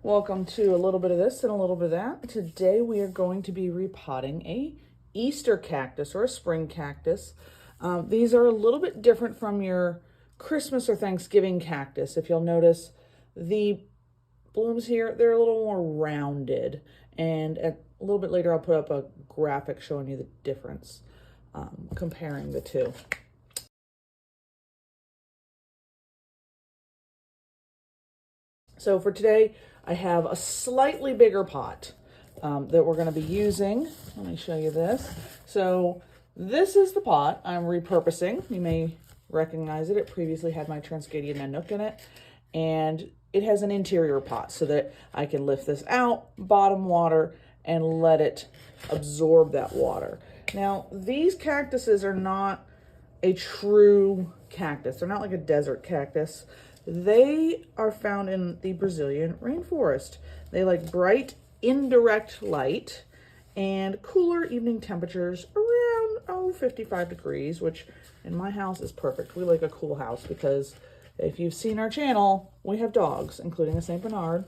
Welcome to a little bit of this and a little bit of that. Today we are going to be repotting a Easter cactus or a spring cactus. These are a little bit different from your Christmas or Thanksgiving cactus. If you'll notice, the blooms here, they're a little more rounded. And a little bit later I'll put up a graphic showing you the difference, comparing the two. So for today, I have a slightly bigger pot that we're going to be using. Let me show you this. So this is the pot I'm repurposing. You may recognize it. It previously had my Transcadian Nanook in it. And it has an interior pot so that I can lift this out, bottom water, and let it absorb that water. Now, these cactuses are not a true cactus. They're not like a desert cactus. They are found in the Brazilian rainforest. They like bright, indirect light and cooler evening temperatures around, 55 degrees, which in my house is perfect. We like a cool house because if you've seen our channel, we have dogs, including a Saint Bernard,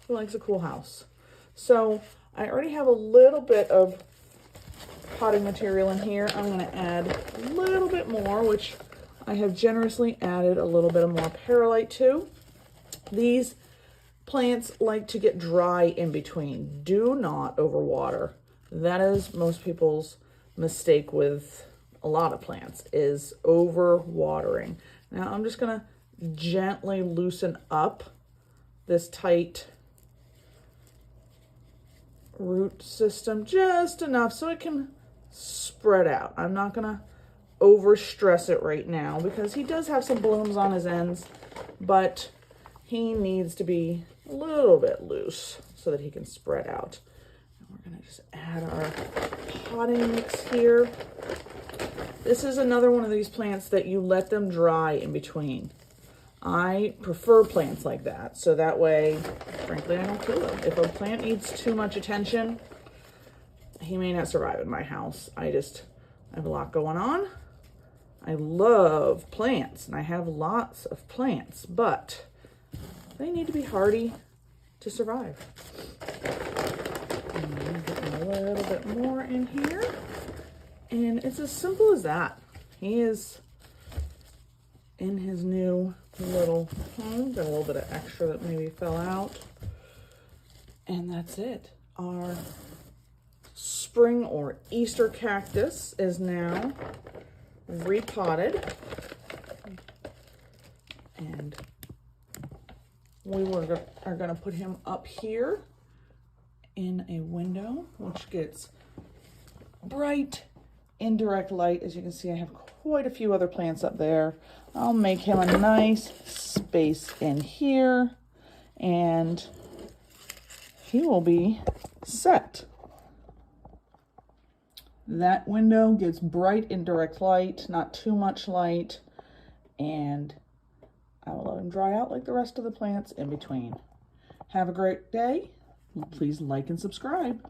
who likes a cool house. So I already have a little bit of potting material in here. I'm going to add a little bit more, which I have generously added a little bit of more perlite to. These plants like to get dry in between. Do not overwater. That is most people's mistake with a lot of plants, is overwatering. Now I'm just going to gently loosen up this tight root system just enough so it can spread out. I'm not going to overstress it right now because he does have some blooms on his ends, but he needs to be a little bit loose so that he can spread out. And we're going to just add our potting mix here. This is another one of these plants that you let them dry in between. I prefer plants like that, so that way, frankly, I don't kill them. If a plant needs too much attention, he may not survive in my house. I have a lot going on. I love plants, and I have lots of plants, but they need to be hardy to survive. And I'm getting a little bit more in here, and it's as simple as that. He is in his new little home. Got a little bit of extra that maybe fell out, and that's it. Our spring or Easter cactus is now repotted, and we are going to put him up here in a window which gets bright indirect light. As you can see, I have quite a few other plants up there. I'll make him a nice space in here and he will be set. That window gets bright indirect light, not too much light, and I will let him dry out like the rest of the plants in between. Have a great day. Please like and subscribe.